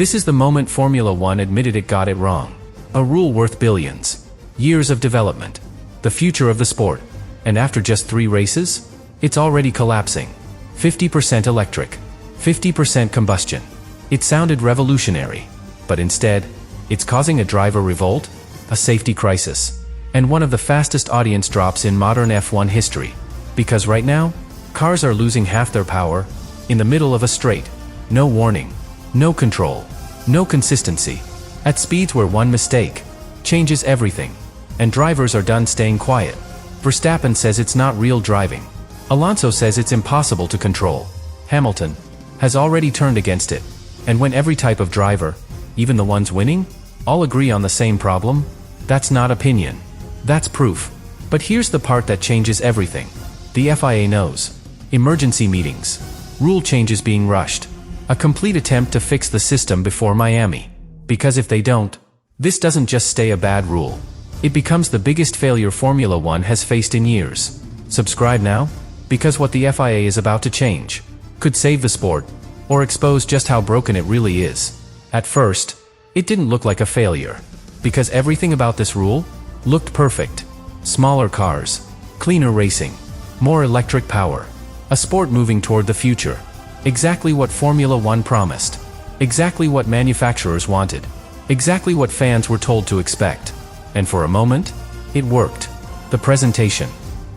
This is the moment Formula One admitted it got it wrong. A rule worth billions. Years of development. The future of the sport. And after just 3 races? It's already collapsing. 50% electric. 50% combustion. It sounded revolutionary. But instead, it's causing a driver revolt, a safety crisis, and one of the fastest audience drops in modern F1 history. Because right now, cars are losing half their power, in the middle of a straight. No warning. No control. No consistency. At speeds where one mistake changes everything. And drivers are done staying quiet. Verstappen says it's not real driving. Alonso says it's impossible to control. Hamilton has already turned against it. And when every type of driver, even the ones winning, all agree on the same problem, that's not opinion. That's proof. But here's the part that changes everything. The FIA knows. Emergency meetings. Rule changes being rushed. A complete attempt to fix the system before Miami. Because if they don't, this doesn't just stay a bad rule. It becomes the biggest failure Formula One has faced in years. Subscribe now? Because what the FIA is about to change could save the sport, or expose just how broken it really is. At first, it didn't look like a failure. Because everything about this rule looked perfect. Smaller cars, cleaner racing, more electric power. A sport moving toward the future. Exactly what Formula One promised. Exactly what manufacturers wanted. Exactly what fans were told to expect. And for a moment, it worked. The presentation,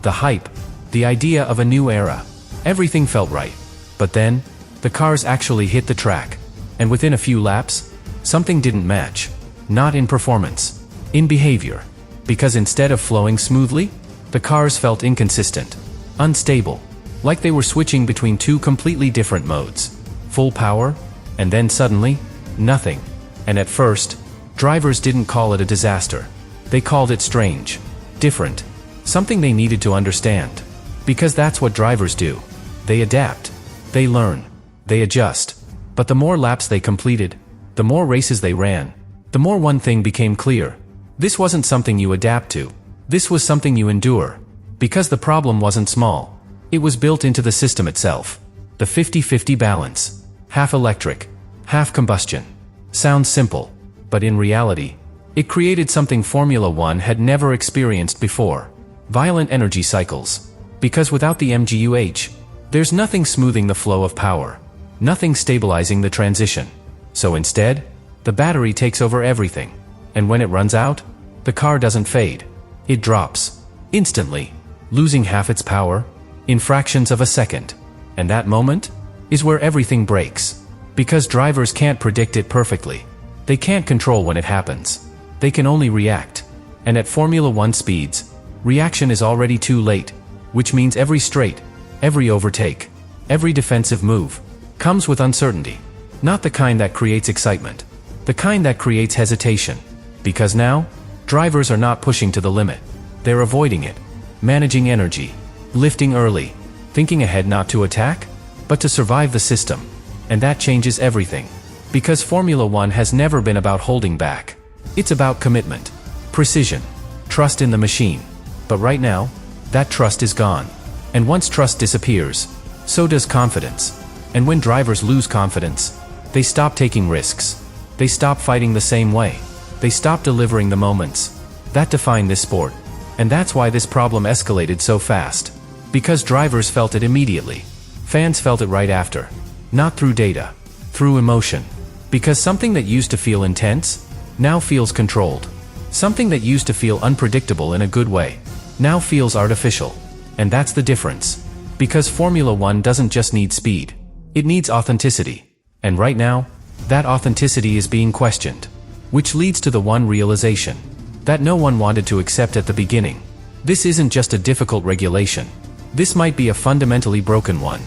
the hype, the idea of a new era. Everything felt right. But then, the cars actually hit the track. And within a few laps, something didn't match. Not in performance. In behavior. Because instead of flowing smoothly, the cars felt inconsistent. Unstable. Like they were switching between 2 completely different modes. Full power, and then suddenly, nothing. And at first, drivers didn't call it a disaster. They called it strange. Different. Something they needed to understand. Because that's what drivers do. They adapt. They learn. They adjust. But the more laps they completed, the more races they ran, the more one thing became clear. This wasn't something you adapt to. This was something you endure. Because the problem wasn't small. It was built into the system itself. The 50-50 balance. Half electric, half combustion. Sounds simple. But in reality, it created something Formula One had never experienced before. Violent energy cycles. Because without the MGUH, there's nothing smoothing the flow of power. Nothing stabilizing the transition. So instead, the battery takes over everything. And when it runs out, the car doesn't fade. It drops. Instantly. Losing half its power, in fractions of a second. And that moment is where everything breaks. Because drivers can't predict it perfectly. They can't control when it happens. They can only react. And at Formula One speeds, reaction is already too late. Which means every straight, every overtake, every defensive move, comes with uncertainty. Not the kind that creates excitement. The kind that creates hesitation. Because now, drivers are not pushing to the limit. They're avoiding it. Managing energy. Lifting early. Thinking ahead not to attack, but to survive the system. And that changes everything. Because Formula One has never been about holding back. It's about commitment. Precision. Trust in the machine. But right now, that trust is gone. And once trust disappears, so does confidence. And when drivers lose confidence, they stop taking risks. They stop fighting the same way. They stop delivering the moments that define this sport. And that's why this problem escalated so fast. Because drivers felt it immediately. Fans felt it right after. Not through data. Through emotion. Because something that used to feel intense, now feels controlled. Something that used to feel unpredictable in a good way, now feels artificial. And that's the difference. Because Formula One doesn't just need speed. It needs authenticity. And right now, that authenticity is being questioned. Which leads to the one realization that no one wanted to accept at the beginning. This isn't just a difficult regulation. This might be a fundamentally broken one.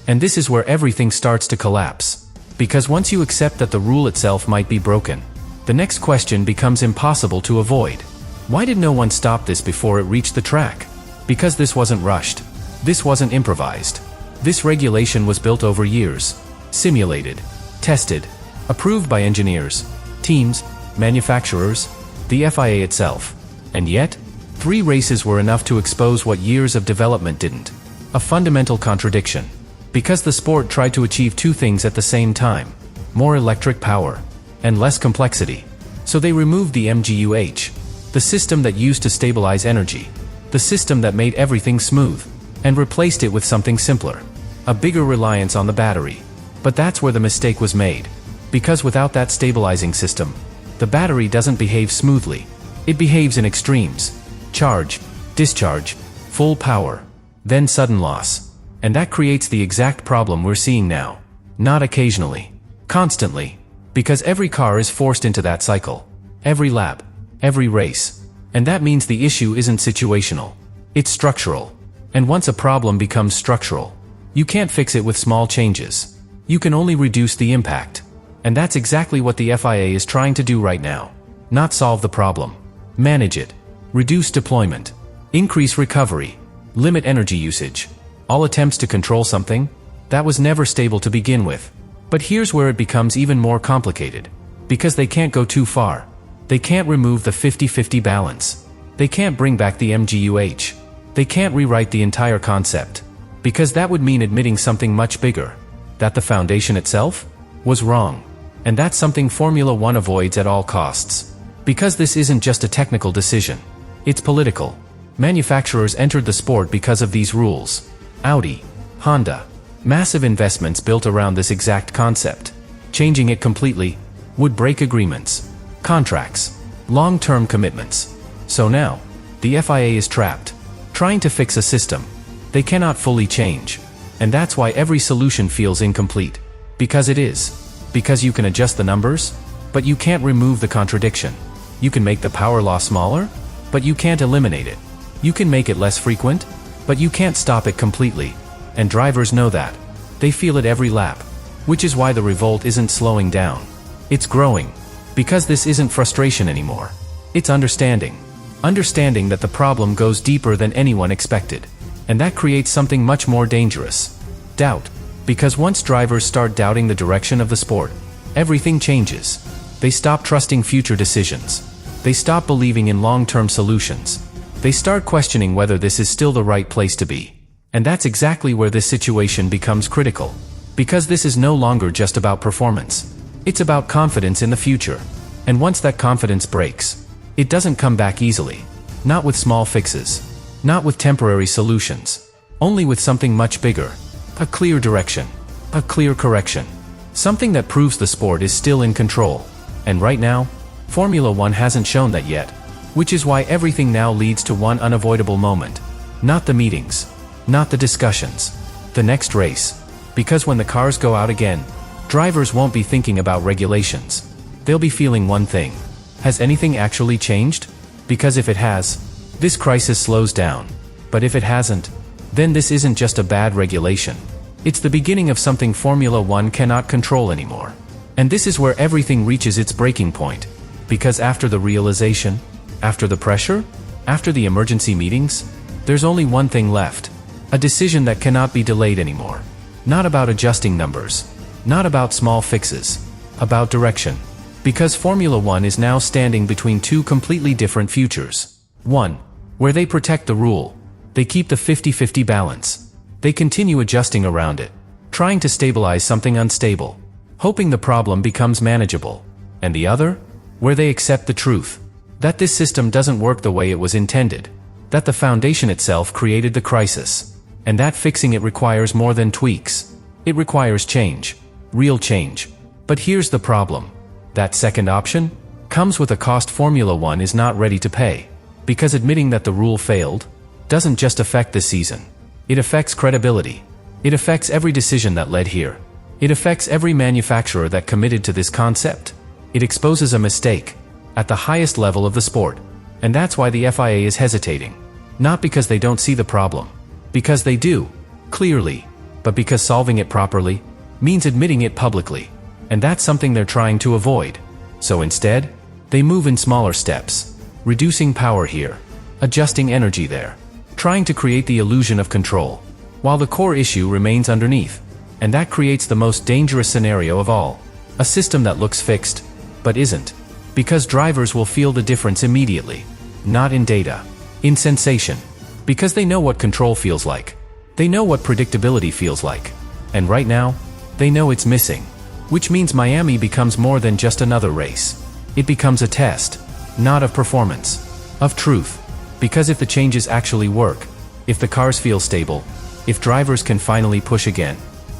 And this is where everything starts to collapse. Because once you accept that the rule itself might be broken, the next question becomes impossible to avoid. Why did no one stop this before it reached the track? Because this wasn't rushed. This wasn't improvised. This regulation was built over years. Simulated. Tested. Approved by engineers, teams, manufacturers, the FIA itself. And yet, 3 races were enough to expose what years of development didn't. A fundamental contradiction. Because the sport tried to achieve 2 things at the same time. More electric power, and less complexity. So they removed the MGUH, the system that used to stabilize energy, the system that made everything smooth, and replaced it with something simpler, a bigger reliance on the battery. But that's where the mistake was made, because without that stabilizing system, the battery doesn't behave smoothly. It behaves in extremes: charge, discharge, full power, then sudden loss. And that creates the exact problem we're seeing now. Not occasionally, constantly, because every car is forced into that cycle, every lap, every race. And that means the issue isn't situational, it's structural. And once a problem becomes structural, you can't fix it with small changes. You can only reduce the impact. And that's exactly what the FIA is trying to do right now. Not solve the problem, manage it, reduce deployment, increase recovery, limit energy usage. All attempts to control something that was never stable to begin with. But here's where it becomes even more complicated. Because they can't go too far. They can't remove the 50-50 balance. They can't bring back the MGUH. They can't rewrite the entire concept. Because that would mean admitting something much bigger. That the foundation itself was wrong. And that's something Formula One avoids at all costs. Because this isn't just a technical decision. It's political. Manufacturers entered the sport because of these rules. Audi, Honda. Massive investments built around this exact concept. Changing it completely would break agreements, contracts, long-term commitments. So now, the FIA is trapped, trying to fix a system they cannot fully change. And that's why every solution feels incomplete. Because it is. Because you can adjust the numbers, but you can't remove the contradiction. You can make the power law smaller, but you can't eliminate it. You can make it less frequent, but you can't stop it completely. And drivers know that. They feel it every lap. Which is why the revolt isn't slowing down. It's growing. Because this isn't frustration anymore. It's understanding. Understanding that the problem goes deeper than anyone expected. And that creates something much more dangerous. Doubt. Because once drivers start doubting the direction of the sport, everything changes. They stop trusting future decisions. They stop believing in long-term solutions. They start questioning whether this is still the right place to be. And that's exactly where this situation becomes critical. Because this is no longer just about performance. It's about confidence in the future. And once that confidence breaks, it doesn't come back easily. Not with small fixes. Not with temporary solutions. Only with something much bigger. A clear direction. A clear correction. Something that proves the sport is still in control. And right now, Formula One hasn't shown that yet. Which is why everything now leads to one unavoidable moment. Not the meetings. Not the discussions. The next race. Because when the cars go out again, drivers won't be thinking about regulations. They'll be feeling one thing. Has anything actually changed? Because if it has, this crisis slows down. But if it hasn't, then this isn't just a bad regulation. It's the beginning of something Formula One cannot control anymore. And this is where everything reaches its breaking point. Because after the realization, after the pressure, after the emergency meetings, there's only one thing left. A decision that cannot be delayed anymore. Not about adjusting numbers. Not about small fixes. About direction. Because Formula One is now standing between two completely different futures. One, where they protect the rule. They keep the 50-50 balance. They continue adjusting around it. Trying to stabilize something unstable. Hoping the problem becomes manageable. And the other, where they accept the truth. That this system doesn't work the way it was intended. That the foundation itself created the crisis. And that fixing it requires more than tweaks. It requires change. Real change. But here's the problem. That second option comes with a cost Formula One is not ready to pay. Because admitting that the rule failed doesn't just affect the season. It affects credibility. It affects every decision that led here. It affects every manufacturer that committed to this concept. It exposes a mistake at the highest level of the sport. And that's why the FIA is hesitating. Not because they don't see the problem. Because they do, clearly, but because solving it properly means admitting it publicly. And that's something they're trying to avoid. So instead, they move in smaller steps, reducing power here, adjusting energy there, trying to create the illusion of control, while the core issue remains underneath. And that creates the most dangerous scenario of all. A system that looks fixed, but isn't. Because drivers will feel the difference immediately. Not in data. In sensation. Because they know what control feels like. They know what predictability feels like. And right now, they know it's missing. Which means Miami becomes more than just another race. It becomes a test, not of performance, of truth. Because if the changes actually work, if the cars feel stable, if drivers can finally push again,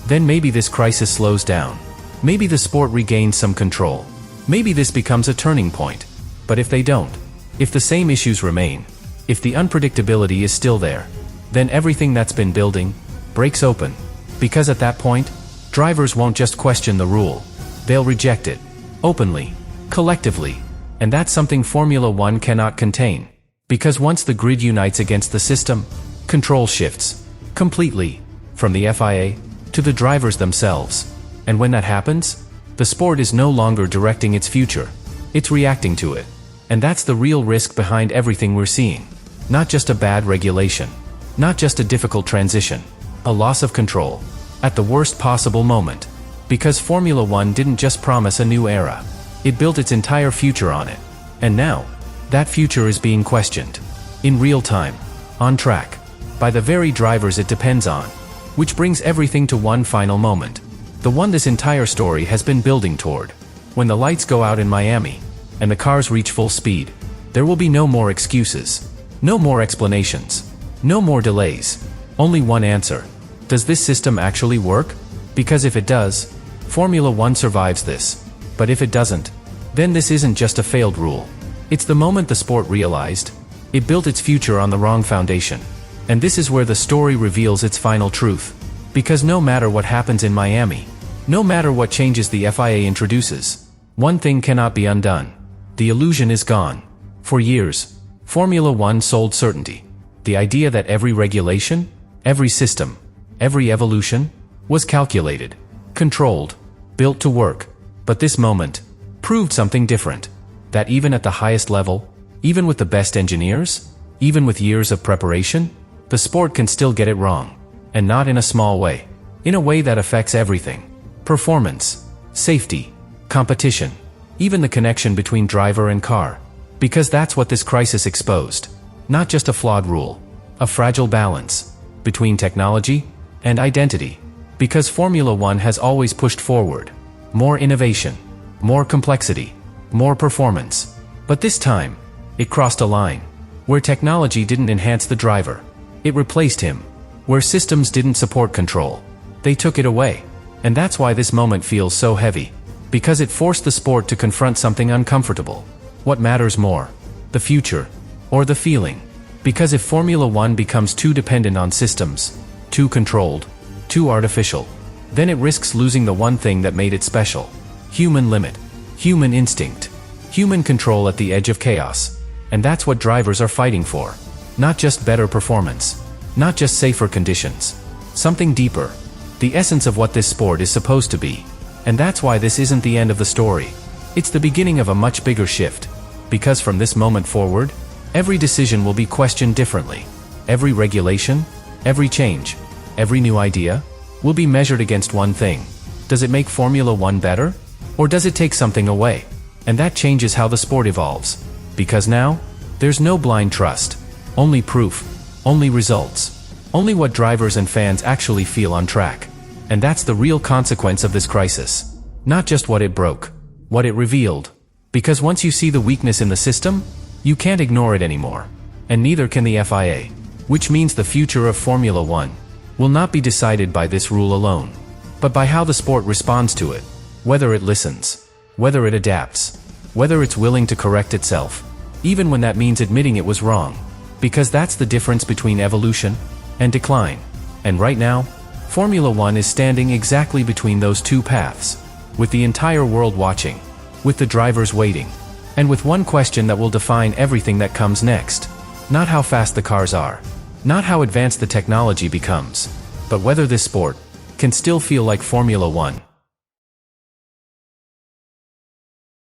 then maybe this crisis slows down. Maybe the sport regains some control. Maybe this becomes a turning point. But if they don't, if the same issues remain, if the unpredictability is still there, then everything that's been building breaks open. Because at that point, drivers won't just question the rule. They'll reject it. Openly. Collectively. And that's something Formula One cannot contain. Because once the grid unites against the system, control shifts. Completely. From the FIA to the drivers themselves. And when that happens, the sport is no longer directing its future. It's reacting to it. And that's the real risk behind everything we're seeing. Not just a bad regulation. Not just a difficult transition. A loss of control. At the worst possible moment. Because Formula One didn't just promise a new era. It built its entire future on it. And now, that future is being questioned. In real time. On track. By the very drivers it depends on. Which brings everything to one final moment. The one this entire story has been building toward. When the lights go out in Miami, and the cars reach full speed, there will be no more excuses. No more explanations. No more delays. Only one answer. Does this system actually work? Because if it does, Formula One survives this. But if it doesn't, then this isn't just a failed rule. It's the moment the sport realized it built its future on the wrong foundation. And this is where the story reveals its final truth. Because no matter what happens in Miami, no matter what changes the FIA introduces, one thing cannot be undone. The illusion is gone. For years, Formula One sold certainty. The idea that every regulation, every system, every evolution, was calculated, controlled, built to work. But this moment proved something different. That even at the highest level, even with the best engineers, even with years of preparation, the sport can still get it wrong. And not in a small way. In a way that affects everything. Performance, safety, competition, even the connection between driver and car. Because that's what this crisis exposed. Not just a flawed rule. A fragile balance between technology and identity. Because Formula One has always pushed forward. More innovation, more complexity, more performance. But this time, it crossed a line. Where technology didn't enhance the driver. It replaced him. Where systems didn't support control. They took it away. And that's why this moment feels so heavy. Because it forced the sport to confront something uncomfortable. What matters more? The future? Or the feeling? Because if Formula One becomes too dependent on systems, too controlled, too artificial, then it risks losing the one thing that made it special. Human limit. Human instinct. Human control at the edge of chaos. And that's what drivers are fighting for. Not just better performance. Not just safer conditions. Something deeper. The essence of what this sport is supposed to be. And that's why this isn't the end of the story. It's the beginning of a much bigger shift. Because from this moment forward, every decision will be questioned differently. Every regulation, every change, every new idea, will be measured against one thing. Does it make Formula One better? Or does it take something away? And that changes how the sport evolves. Because now, there's no blind trust. Only proof. Only results. Only what drivers and fans actually feel on track. And that's the real consequence of this crisis. Not just what it broke. What it revealed. Because once you see the weakness in the system, you can't ignore it anymore. And neither can the FIA. Which means the future of Formula One will not be decided by this rule alone. But by how the sport responds to it. Whether it listens. Whether it adapts. Whether it's willing to correct itself. Even when that means admitting it was wrong. Because that's the difference between evolution and decline. And right now, Formula One is standing exactly between those two paths. With the entire world watching. With the drivers waiting. And with one question that will define everything that comes next. Not how fast the cars are. Not how advanced the technology becomes. But whether this sport can still feel like Formula One.